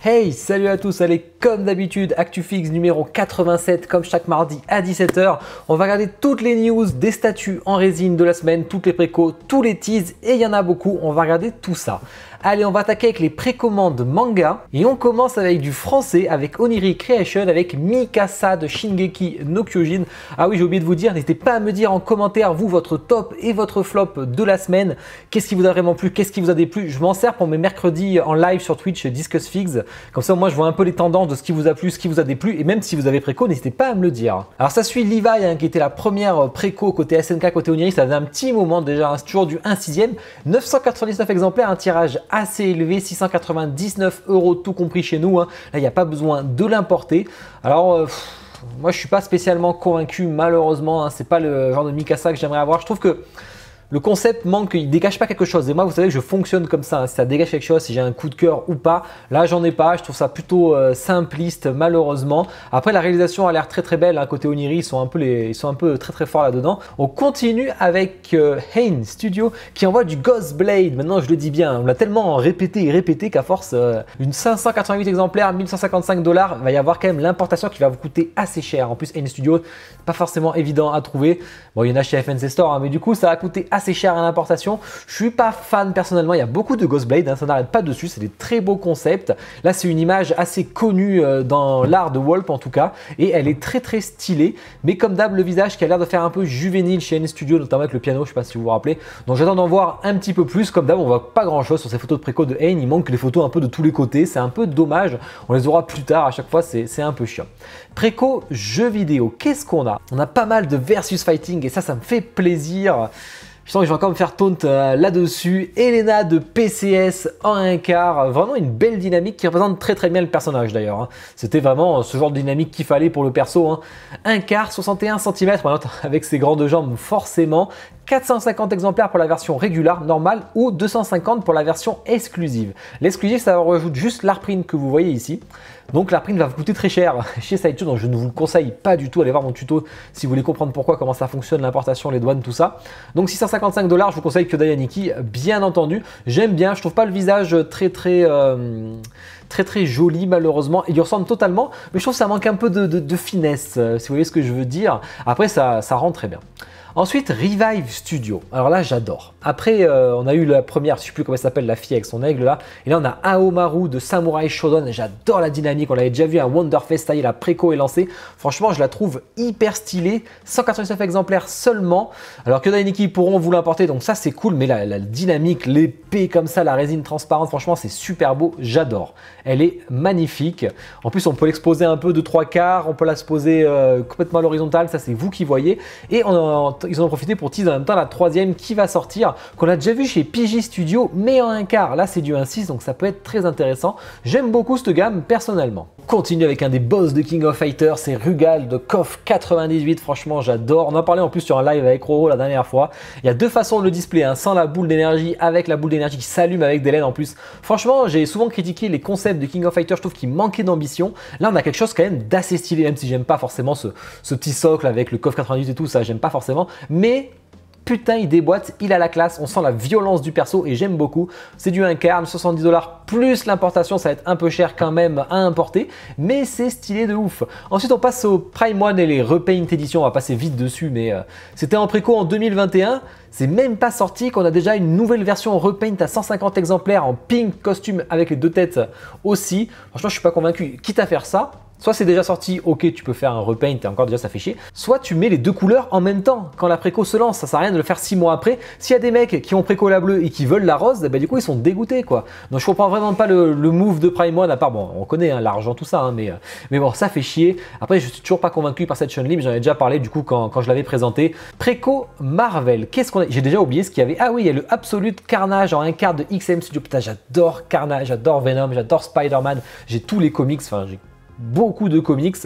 Hey, salut à tous, allez, comme d'habitude, ActuFix numéro 87, comme chaque mardi à 17 h. On va regarder toutes les news des statuts en résine de la semaine, toutes les précos, tous les teas, et il y en a beaucoup, on va regarder tout ça. Allez, on va attaquer avec les précommandes manga, et on commence avec du français, avec Oniri Creation, avec Mikasa de Shingeki no Kyojin. Ah oui, j'ai oublié de vous dire, n'hésitez pas à me dire en commentaire, vous, votre top et votre flop de la semaine. Qu'est-ce qui vous a vraiment plu, qu'est-ce qui vous a déplu? Je m'en sers pour mes mercredis en live sur Twitch DiscussFigs. Comme ça, moi, je vois un peu les tendances de ce qui vous a plu, ce qui vous a déplu. Et même si vous avez préco, n'hésitez pas à me le dire. Alors, ça suit Levi, qui était la première préco côté SNK, côté Oniri. Ça faisait un petit moment déjà. C'est toujours du 1/6. 999 exemplaires, un tirage assez élevé. 699 € tout compris chez nous. Là, il n'y a pas besoin de l'importer. Alors, moi, je ne suis pas spécialement convaincu, malheureusement. C'est pas le genre de Mikasa que j'aimerais avoir. Je trouve que le concept manque, il dégage pas quelque chose. Et moi, vous savez que je fonctionne comme ça. Si ça dégage quelque chose, si j'ai un coup de cœur ou pas. Là, j'en ai pas. Je trouve ça plutôt simpliste, malheureusement. Après, la réalisation a l'air très belle. Côté Oniri, ils sont un peu très forts là-dedans. On continue avec Hein Studio qui envoie du Ghostblade. Maintenant, je le dis bien. On l'a tellement répété qu'à force, une 588 exemplaires, 1155 $, il va y avoir quand même l'importation qui va vous coûter assez cher. En plus, Hein Studio, pas forcément évident à trouver. Bon, il y en a chez FNC Store, mais du coup, ça va coûter assez cher à l'importation. Je suis pas fan personnellement, il y a beaucoup de Ghostblade, ça n'arrête pas dessus, c'est des très beaux concepts. Là, c'est une image assez connue dans l'art de Wolp en tout cas, et elle est très stylée, mais comme d'hab, le visage qui a l'air de faire un peu juvénile chez Hein Studio, notamment avec le piano, je sais pas si vous vous rappelez. Donc j'attends d'en voir un petit peu plus. Comme d'hab, on voit pas grand chose sur ces photos de préco de Hein, il manque les photos un peu de tous les côtés, c'est un peu dommage, on les aura plus tard, à chaque fois c'est un peu chiant. Préco jeux vidéo, qu'est-ce qu'on a? On a pas mal de versus fighting et ça me fait plaisir. Je sens que je vais encore me faire taunt là-dessus. Elena de PCS en 1/4, vraiment une belle dynamique qui représente très bien le personnage d'ailleurs. C'était vraiment ce genre de dynamique qu'il fallait pour le perso. 1/4, 61 cm avec ses grandes jambes forcément. 450 exemplaires pour la version régulière normale ou 250 pour la version exclusive. L'exclusive, ça rajoute juste l'Arprint que vous voyez ici. Donc l'Arprint va vous coûter très cher chez Sideshow, donc je ne vous le conseille pas du tout. Allez voir mon tuto si vous voulez comprendre pourquoi, comment ça fonctionne, l'importation, les douanes, tout ça. Donc 655 $, je vous conseille que Dayaniki, bien entendu. J'aime bien, je trouve pas le visage très joli malheureusement, il lui ressemble totalement, mais je trouve que ça manque un peu de finesse, si vous voyez ce que je veux dire. Après, ça rend très bien. Ensuite, Revive Studio. Alors là, j'adore. Après, on a eu la première, je ne sais plus comment elle s'appelle, la fille avec son aigle là. Et là, on a Aomaru de Samurai Shodown. J'adore la dynamique. On l'avait déjà vu à Wonderfest, ça y est, la préco est lancée. Franchement, je la trouve hyper stylée. 199 exemplaires seulement. Alors que Dayaniki pourront vous l'importer, donc ça, c'est cool. Mais la dynamique, l'épée comme ça, la résine transparente, franchement, c'est super beau. J'adore. Elle est magnifique. En plus, on peut l'exposer un peu de 3/4. On peut la poser complètement à l'horizontale. Ça, c'est vous qui voyez. Et ils en ont profité pour teaser en même temps la troisième qui va sortir, qu'on a déjà vu chez PJ Studio, mais en 1/4. Là, c'est du 1/6, donc ça peut être très intéressant. J'aime beaucoup cette gamme personnellement. On continue avec un des boss de King of Fighters, c'est Rugal de KOF 98. Franchement, j'adore. On en parlait en plus sur un live avec Roro la dernière fois. Il y a deux façons de le display, sans la boule d'énergie, avec la boule d'énergie qui s'allume avec des LED en plus. Franchement, j'ai souvent critiqué les concepts de King of Fighters, je trouve qu'ils manquaient d'ambition. Là, on a quelque chose quand même d'assez stylé, même si j'aime pas forcément ce petit socle avec le KOF 98 et tout, ça j'aime pas forcément. Mais putain, il déboîte, il a la classe, on sent la violence du perso et j'aime beaucoup. C'est du 1/4, 70 $ plus l'importation, ça va être un peu cher quand même à importer, mais c'est stylé de ouf. Ensuite, on passe au Prime One et les Repaint Edition, on va passer vite dessus, mais c'était en préco en 2021. C'est même pas sorti qu'on a déjà une nouvelle version Repaint à 150 exemplaires en pink costume avec les deux têtes aussi. Franchement, je suis pas convaincu. Quitte à faire ça, soit c'est déjà sorti, ok, tu peux faire un repaint et encore déjà ça fait chier. Soit tu mets les deux couleurs en même temps quand la préco se lance. Ça sert à rien de le faire 6 mois après. S'il y a des mecs qui ont préco la bleue et qui veulent la rose, bah du coup ils sont dégoûtés quoi. Donc je comprends vraiment pas le move de Prime One, à part bon, on connaît l'argent tout ça, mais bon ça fait chier. Après je suis toujours pas convaincu par cette Chun-Li, mais j'en ai déjà parlé du coup quand je l'avais présenté. Préco Marvel, qu'est-ce qu'on a? J'ai déjà oublié ce qu'il y avait. Ah oui, il y a le Absolute Carnage en 1/4 de XM Studio. Putain, j'adore Carnage, j'adore Venom, j'adore Spider-Man. J'ai tous les comics, enfin j'ai beaucoup de comics.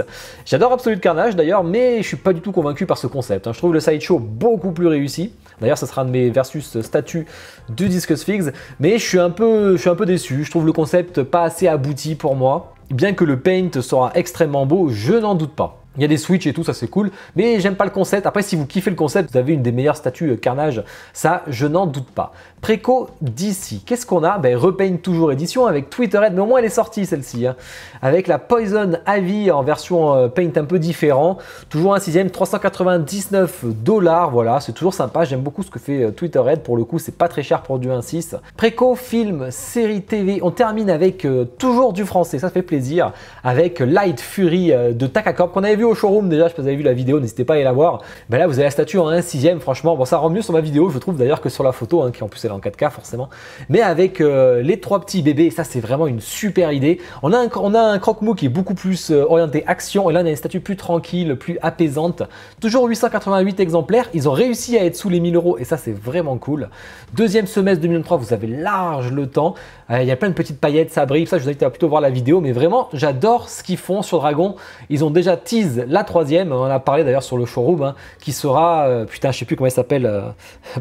J'adore Absolute Carnage d'ailleurs, mais je suis pas du tout convaincu par ce concept. Je trouve le sideshow beaucoup plus réussi. D'ailleurs, ça sera un de mes versus statuts du DiscussFigs, mais je suis un peu déçu. Je trouve le concept pas assez abouti pour moi. Bien que le paint sera extrêmement beau, je n'en doute pas. Il y a des switches et tout, ça c'est cool, mais j'aime pas le concept. Après, si vous kiffez le concept, vous avez une des meilleures statues Carnage, ça je n'en doute pas. Préco d'ici. Qu'est-ce qu'on a? Ben, Repaint toujours édition avec Twitterhead, mais au moins elle est sortie celle-ci. Hein. Avec la Poison Ivy en version Paint un peu différent. Toujours un 6e, 399 $. Voilà, c'est toujours sympa. J'aime beaucoup ce que fait Twitterhead. Pour le coup, c'est pas très cher pour du 1.6. Préco, film, série TV. On termine avec toujours du français, ça fait plaisir. Avec Light Fury de Takacorp qu'on avait vu au showroom déjà. Je sais pas si vous avez vu la vidéo, n'hésitez pas à aller la voir. Ben là, vous avez la statue en 1/6. Franchement, bon, ça rend mieux sur ma vidéo, je trouve d'ailleurs, que sur la photo, hein, qui en plus elle est en 4K forcément. Mais avec les 3 petits bébés, ça c'est vraiment une super idée. On a un croque-mou qui est beaucoup plus orienté action, et là on a une statue plus tranquille, plus apaisante. Toujours 888 exemplaires, ils ont réussi à être sous les 1000 €, et ça c'est vraiment cool. Deuxième semestre 2023, vous avez large le temps. Il y a plein de petites paillettes, ça brille, ça je vous invite à plutôt voir la vidéo, mais vraiment j'adore ce qu'ils font sur Dragon. Ils ont déjà tease la 3e, on en a parlé d'ailleurs sur le showroom, hein, qui sera, putain je sais plus comment elle s'appelle,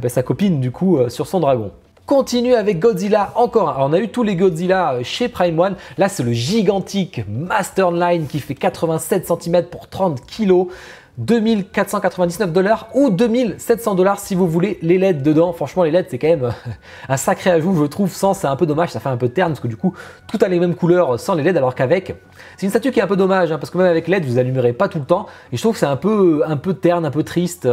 sa copine du coup, sur son dragon. Continue avec Godzilla encore. Alors, on a eu tous les Godzilla chez Prime One. Là, c'est le gigantique Masterline qui fait 87 cm pour 30 kg. 2499 $ ou 2700 $ si vous voulez les LED dedans. Franchement, les LED, c'est quand même un sacré ajout, je trouve. Sans, c'est un peu dommage, ça fait un peu terne parce que du coup, tout a les mêmes couleurs sans les LED, alors qu'avec, c'est une statue qui est un peu dommage, hein, parce que même avec LED, vous allumerez pas tout le temps. Et je trouve que c'est un peu terne, un peu triste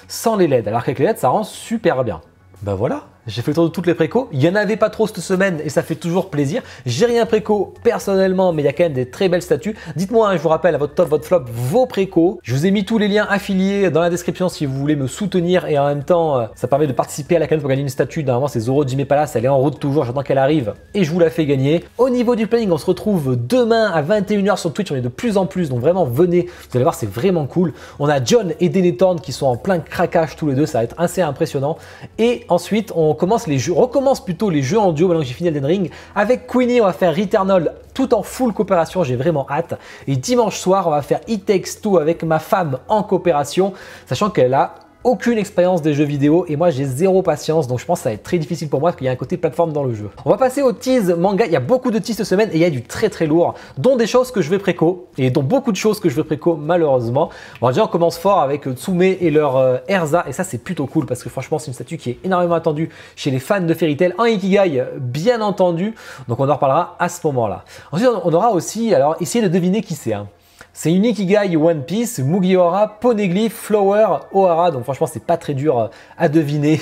sans les LED, alors qu'avec les LED, ça rend super bien. Ben voilà, j'ai fait le tour de toutes les précos. Il n'y en avait pas trop cette semaine et ça fait toujours plaisir. J'ai rien préco personnellement, mais il y a quand même des très belles statues. Dites-moi, hein, je vous rappelle, à votre top, votre flop, vos précos. Je vous ai mis tous les liens affiliés dans la description si vous voulez me soutenir, et en même temps, ça permet de participer à la cagnotte pour gagner une statue. Normalement, c'est Zoro Jimmy Palace, elle est en route toujours, j'attends qu'elle arrive et je vous la fais gagner. Au niveau du planning, on se retrouve demain à 21 h sur Twitch. On est de plus en plus, donc vraiment venez, vous allez voir, c'est vraiment cool. On a John et Denethorn qui sont en plein craquage tous les deux, ça va être assez impressionnant. Et ensuite, on recommence plutôt les jeux en duo maintenant que j'ai fini Elden Ring. Avec Queenie, on va faire Returnal tout en full coopération, j'ai vraiment hâte. Et dimanche soir, on va faire It Takes Two avec ma femme en coopération, sachant qu'elle a aucune expérience des jeux vidéo et moi j'ai zéro patience, donc je pense que ça va être très difficile pour moi parce qu'il y a un côté plateforme dans le jeu. On va passer au tease manga. Il y a beaucoup de tease cette semaine et il y a du très très lourd, dont des choses que je vais préco et dont beaucoup de choses que je vais préco malheureusement. Bon, déjà on commence fort avec Tsume et leur Erza, et ça c'est plutôt cool parce que franchement c'est une statue qui est énormément attendue chez les fans de Fairy Tail en Ikigai bien entendu, donc on en reparlera à ce moment là. Ensuite on aura aussi, alors essayez de deviner qui c'est, hein. C'est une Ikigai One Piece, Mugiwara, Poneglyph, Flower, Ohara. Donc franchement, c'est pas très dur à deviner.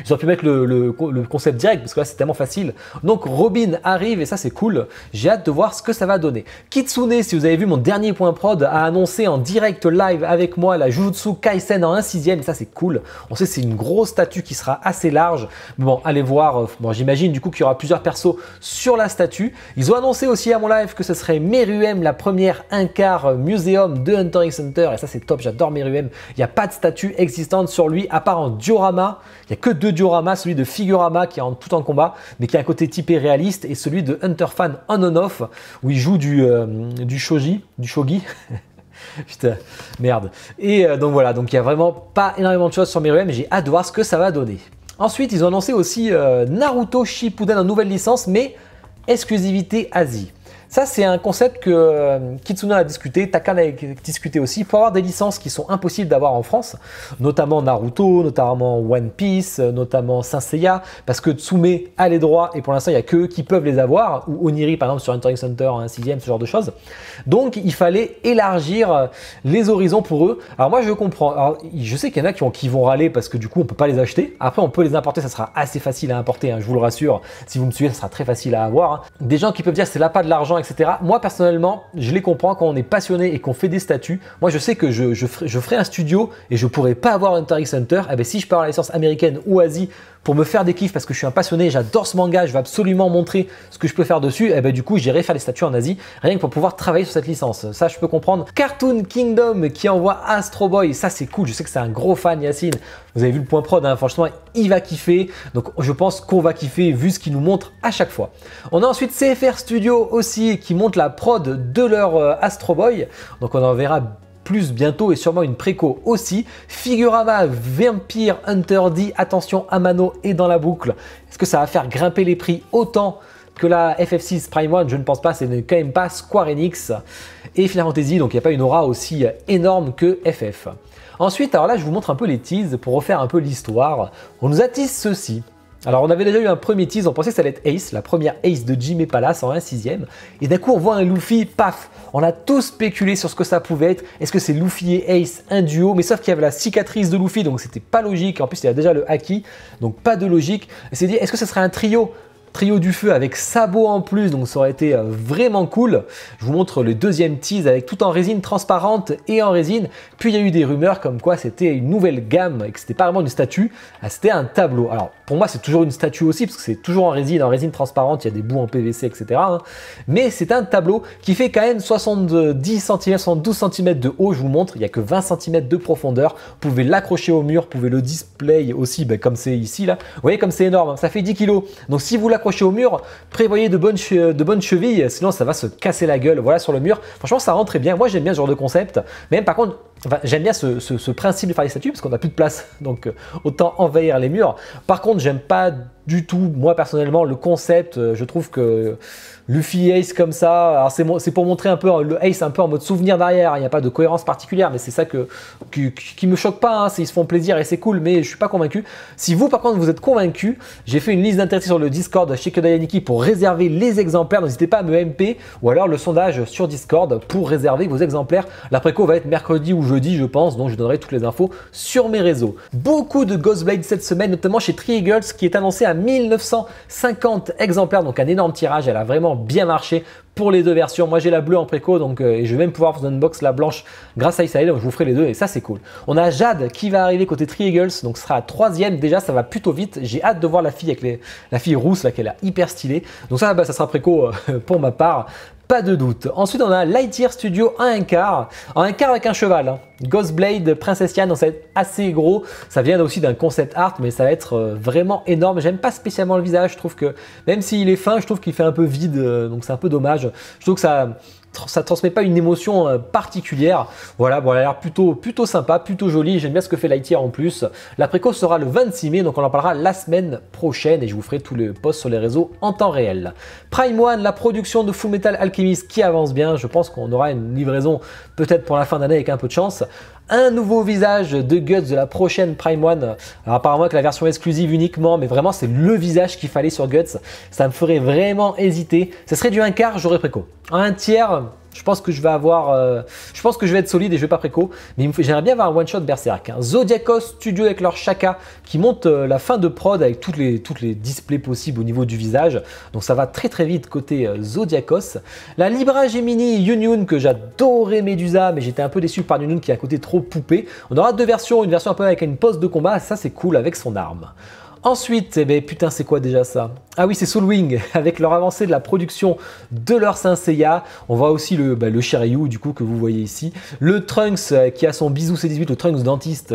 J'aurais pu mettre le concept direct parce que là, c'est tellement facile. Donc Robin arrive et ça, c'est cool. J'ai hâte de voir ce que ça va donner. Kitsune, si vous avez vu mon dernier point prod, a annoncé en direct live avec moi la Jujutsu Kaisen en 1/6. Et ça, c'est cool. On sait que c'est une grosse statue qui sera assez large. Mais bon, allez voir. Bon, j'imagine du coup qu'il y aura plusieurs persos sur la statue. Ils ont annoncé aussi à mon live que ce serait Meruem, la première un-quart Museum de Hunter x Hunter, et ça c'est top, j'adore Meruem. Il n'y a pas de statue existante sur lui à part en diorama. Il n'y a que 2 dioramas, celui de Figurama qui est tout en combat mais qui a un côté typé réaliste, et celui de Hunter Fan on-off où il joue du shogi putain, merde. Et donc voilà, donc il n'y a vraiment pas énormément de choses sur Meruem, mais j'ai hâte de voir ce que ça va donner. Ensuite, ils ont annoncé aussi Naruto Shippuden en nouvelle licence, mais exclusivité Asie. Ça, c'est un concept que Kitsune a discuté, Takan a discuté aussi, pour avoir des licences qui sont impossibles d'avoir en France, notamment Naruto, notamment One Piece, notamment Saint Seiya, parce que Tsume a les droits et pour l'instant, il n'y a qu'eux qui peuvent les avoir, ou Oniri par exemple sur Hunter x Hunter, un 6e, ce genre de choses. Donc, il fallait élargir les horizons pour eux. Alors moi, je comprends. Alors, je sais qu'il y en a qui vont râler parce que du coup, on ne peut pas les acheter. Après, on peut les importer, ça sera assez facile à importer, hein, je vous le rassure. Si vous me suivez, ça sera très facile à avoir. Hein. Des gens qui peuvent dire c'est là pas de l'argent, etc. Moi personnellement, je les comprends. Quand on est passionné et qu'on fait des statues, moi je sais que je ferai un studio et je pourrais pas avoir Hunter x Hunter. Eh bien, si je pars à la licence américaine ou Asie pour me faire des kiffs parce que je suis un passionné, j'adore ce manga, je vais absolument montrer ce que je peux faire dessus, et ben du coup j'irai faire des statues en Asie rien que pour pouvoir travailler sur cette licence. Ça je peux comprendre. Cartoon Kingdom qui envoie Astro Boy, ça c'est cool, je sais que c'est un gros fan Yacine. Vous avez vu le point prod, hein, franchement il va kiffer, donc je pense qu'on va kiffer vu ce qu'il nous montre à chaque fois. On a ensuite CFR Studio aussi qui monte la prod de leur Astro Boy, donc on en verra plus bientôt et sûrement une préco aussi. Figurama Vampire Hunter D, attention, Amano est dans la boucle. Est-ce que ça va faire grimper les prix autant que la FF6 Prime One? Je ne pense pas, c'est quand même pas Square Enix. Et Final Fantasy, donc il n'y a pas une aura aussi énorme que FF. Ensuite, alors là je vous montre un peu les teases pour refaire un peu l'histoire. On nous attise ceci. Alors on avait déjà eu un premier tease, on pensait que ça allait être Ace, la première Ace de Jimmy Palace en 1/6. Et d'un coup on voit un Luffy, paf. On a tous spéculé sur ce que ça pouvait être. Est-ce que c'est Luffy et Ace, un duo? Mais sauf qu'il y avait la cicatrice de Luffy, donc c'était pas logique. En plus il y a déjà le Haki, donc pas de logique. Et c'est dit, est-ce que ce serait un trio? Trio du feu avec sabot en plus, donc ça aurait été vraiment cool. Je vous montre le deuxième tease avec tout en résine transparente et en résine. Puis il y a eu des rumeurs comme quoi c'était une nouvelle gamme et que c'était pas vraiment une statue, c'était un tableau. Alors pour moi c'est toujours une statue aussi parce que c'est toujours en résine transparente, il y a des bouts en PVC, etc. hein. Mais c'est un tableau qui fait quand même 70 cm, 72 cm de haut, je vous montre, il n'y a que 20 cm de profondeur. Vous pouvez l'accrocher au mur, vous pouvez le display aussi, comme c'est ici là. Vous voyez comme c'est énorme, hein, ça fait 10 kg. Donc si vous l'accrochez au mur, prévoyez de bonnes chevilles, sinon ça va se casser la gueule. Voilà sur le mur. Franchement, ça rentre très bien. Moi, j'aime bien ce genre de concept. Mais même par contre, j'aime bien ce principe de faire des statues parce qu'on n'a plus de place. Donc, autant envahir les murs. Par contre, j'aime pas du tout, moi personnellement, le concept. Je trouve que Luffy Ace comme ça, alors c'est pour montrer un peu le Ace un peu en mode souvenir derrière. Il n'y a pas de cohérence particulière, mais c'est ça qui me choque pas. Hein. Ils se font plaisir et c'est cool, mais je suis pas convaincu. Si vous, par contre, vous êtes convaincu, j'ai fait une liste d'intéressés sur le Discord chez Kodayaniki pour réserver les exemplaires. N'hésitez pas à me MP ou alors le sondage sur Discord pour réserver vos exemplaires. La préco va être mercredi ou jeudi, je pense, donc je donnerai toutes les infos sur mes réseaux. Beaucoup de Ghostblade cette semaine, notamment chez Three Eagles, qui est annoncé à 1950 exemplaires, donc un énorme tirage. Elle a vraiment bien marché pour les deux versions. Moi j'ai la bleue en préco, donc et je vais même pouvoir vous unbox la blanche grâce à Isaïe, donc je vous ferai les deux et ça c'est cool. On a Jade qui va arriver côté Three Eagles, donc ce sera la troisième. Déjà ça va plutôt vite. J'ai hâte de voir la fille avec la fille rousse là, qui est hyper stylée. Donc ça, ça sera préco pour ma part. Pas de doute. Ensuite, on a Lightyear Studio en 1/4. En 1/4 avec un cheval. Hein. Ghostblade Princess Yann, donc ça va être assez gros. Ça vient aussi d'un concept art, mais ça va être vraiment énorme. J'aime pas spécialement le visage. Je trouve que, même s'il est fin, je trouve qu'il fait un peu vide. Donc c'est un peu dommage. Je trouve que ça transmet pas une émotion particulière. Voilà, bon, elle a l'air plutôt sympa, plutôt jolie. J'aime bien ce que fait Lightyear en plus. La préco sera le 26 mai, donc on en parlera la semaine prochaine et je vous ferai tous les posts sur les réseaux en temps réel. Prime One, la production de Fullmetal Alchemist qui avance bien. Je pense qu'on aura une livraison peut-être pour la fin d'année avec un peu de chance. Un nouveau visage de Guts de la prochaine Prime One. Alors apparemment que la version exclusive uniquement, mais vraiment c'est le visage qu'il fallait sur Guts. Ça me ferait vraiment hésiter. Ce serait du 1/4, j'aurais préco. En 1/3, je pense que je vais avoir, je pense que je vais être solide et je vais pas préco. Mais j'aimerais bien avoir un one shot Berserk. Hein. Zodiacos Studio avec leur Shaka qui monte la fin de prod avec toutes les displays possibles au niveau du visage. Donc ça va très vite côté Zodiacos. La Libra Gemini Yun que j'adorais Medusa, mais j'étais un peu déçu par Yun qui a un côté trop poupée. On aura deux versions, une version un peu avec une pose de combat, ça c'est cool avec son arme. Ensuite, eh ben, putain, c'est quoi déjà ça? Ah oui, c'est Soulwing, avec leur avancée de la production de leur Saint Seiya. On voit aussi le Shiryu, du coup, que vous voyez ici. Le Trunks qui a son bisou C18, le Trunks dentiste.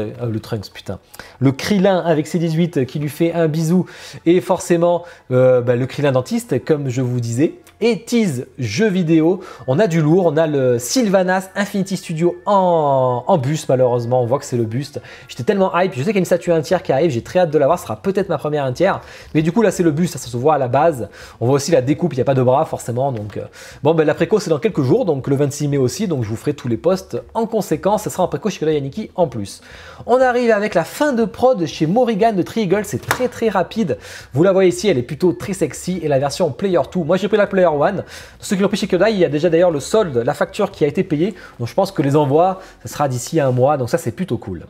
Le Krillin avec C18 qui lui fait un bisou. Et forcément, le Krillin dentiste, comme je vous disais. Et tease jeu vidéo, on a du lourd, on a le Sylvanas Infinity Studio en buste malheureusement, on voit que c'est le buste. J'étais tellement hype, je sais qu'il y a une statue 1/3 qui arrive, j'ai très hâte de la voir, ce sera peut-être ma première 1/3. Mais du coup là c'est le buste, ça se voit à la base. On voit aussi la découpe, il n'y a pas de bras forcément. Donc bon la préco c'est dans quelques jours, donc le 26 mai aussi, donc je vous ferai tous les posts en conséquence, ce sera en préco chez Kodayaniki en plus. On arrive avec la fin de prod chez Morrigan de Three Eagles, c'est très rapide. Vous la voyez ici, elle est plutôt très sexy et la version Player 2, moi j'ai pris la Player One. Ceux qui l'ont pris chez Kodai, il y a déjà d'ailleurs le solde, la facture qui a été payée. Donc je pense que les envois, ça sera d'ici un mois. Donc ça, c'est plutôt cool.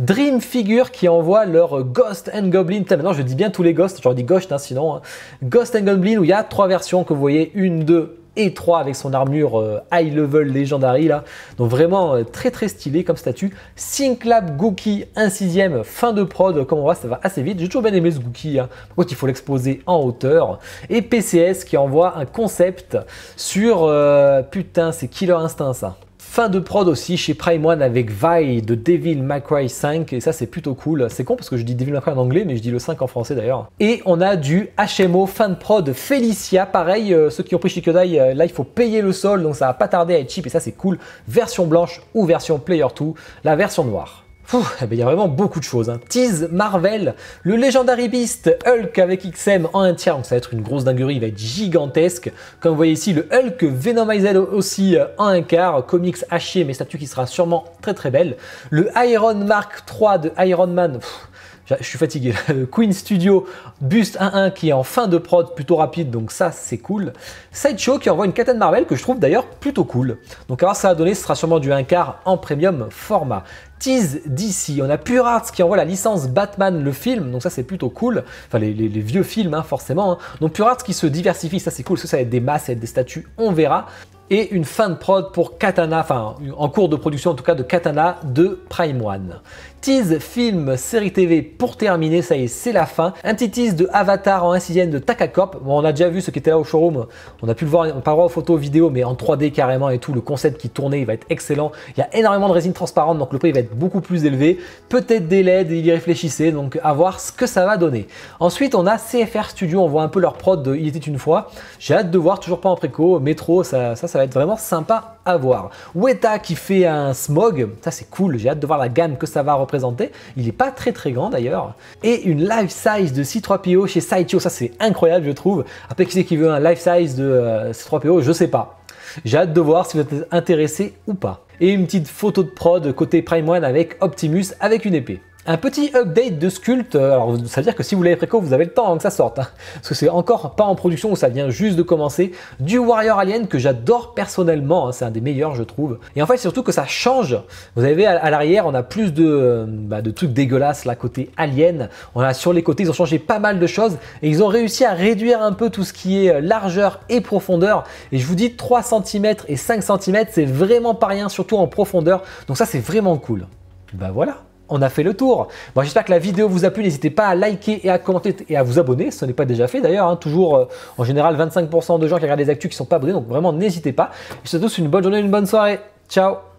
Dream Figure qui envoie leur Ghost and Goblin. Putain, maintenant je dis bien tous les Ghosts, j'aurais dit Ghost hein, sinon. Hein. Ghost and Goblin où il y a trois versions que vous voyez, 1, 2 et 3 avec son armure high level Legendary là. Donc vraiment très stylé comme statut. Synclab Gookie 1/6, fin de prod, comme on voit ça va assez vite. J'ai toujours bien aimé ce Gookie, hein. Par contre il faut l'exposer en hauteur. Et PCS qui envoie un concept sur, putain c'est Killer Instinct ça. Fin de prod aussi chez Prime One avec Vi de Devil May Cry 5 et ça c'est plutôt cool. C'est con parce que je dis Devil May Cry en anglais mais je dis le 5 en français d'ailleurs. Et on a du HMO fin de prod Felicia. Pareil, ceux qui ont pris chez Kodai, là il faut payer le sol donc ça va pas tarder à être cheap et ça c'est cool. Version blanche ou version Player 2, la version noire. Il y a vraiment beaucoup de choses. Hein. Tease Marvel, le Legendary Beast Hulk avec XM en 1/3, donc ça va être une grosse dinguerie, il va être gigantesque. Comme vous voyez ici, le Hulk Venomized aussi en 1/4, comics haché mais statue qui sera sûrement très belle. Le Iron Mark III de Iron Man, je suis fatigué. Queen Studio Bust 1.1 qui est en fin de prod, plutôt rapide, donc ça c'est cool. Sideshow qui envoie une Captain Marvel que je trouve d'ailleurs plutôt cool. Donc à voir ce que ça va donner, ce sera sûrement du 1/4 en premium format. Tease d'ici, on a Pure Arts qui envoie la licence Batman le film, donc ça c'est plutôt cool. Enfin les vieux films hein, forcément. Hein. Donc Pure Arts qui se diversifie, ça c'est cool, parce que ça va être des masses, ça va être des statues, on verra. Et une fin de prod pour Katana, enfin en cours de production en tout cas de Katana de Prime One. Tease film série TV pour terminer, ça y est, c'est la fin. Un petit tease de Avatar en 1/6 de Takacorp. Bon, on a déjà vu ce qui était là au showroom, on a pu le voir, on n'a pas le droit aux photos vidéo, mais en 3D carrément et tout, le concept qui tournait, il va être excellent. Il y a énormément de résine transparente, donc le prix va être beaucoup plus élevé. Peut-être des LED, il y réfléchissait, donc à voir ce que ça va donner. Ensuite, on a CFR Studio, on voit un peu leur prod de Il était une fois. J'ai hâte de voir, toujours pas en préco, Métro, ça va être vraiment sympa à voir. Weta qui fait un smog, ça c'est cool, j'ai hâte de voir la gamme que ça va représenter. Il n'est pas très grand d'ailleurs. Et une life size de C3PO chez Sideshow, ça c'est incroyable je trouve. Après qui c'est qui veut un life size de C3PO, je sais pas. J'ai hâte de voir si vous êtes intéressé ou pas. Et une petite photo de prod côté Prime One avec Optimus avec une épée. Un petit update de Sculpt, alors ça veut dire que si vous l'avez préco, vous avez le temps avant que ça sorte, hein, parce que c'est encore pas en production, ça vient juste de commencer, du Warrior Alien que j'adore personnellement, hein, c'est un des meilleurs je trouve, et en fait surtout que ça change, vous avez à l'arrière on a plus de trucs dégueulasses là côté Alien, on a sur les côtés ils ont changé pas mal de choses, et ils ont réussi à réduire un peu tout ce qui est largeur et profondeur, et je vous dis 3 cm et 5 cm c'est vraiment pas rien, surtout en profondeur, donc ça c'est vraiment cool. Bah voilà. On a fait le tour. Bon, j'espère que la vidéo vous a plu. N'hésitez pas à liker et à commenter et à vous abonner. Ce n'est pas déjà fait d'ailleurs. Hein. Toujours, en général, 25% de gens qui regardent les actus qui ne sont pas abonnés. Donc vraiment, n'hésitez pas. Je vous souhaite tous une bonne journée, une bonne soirée. Ciao.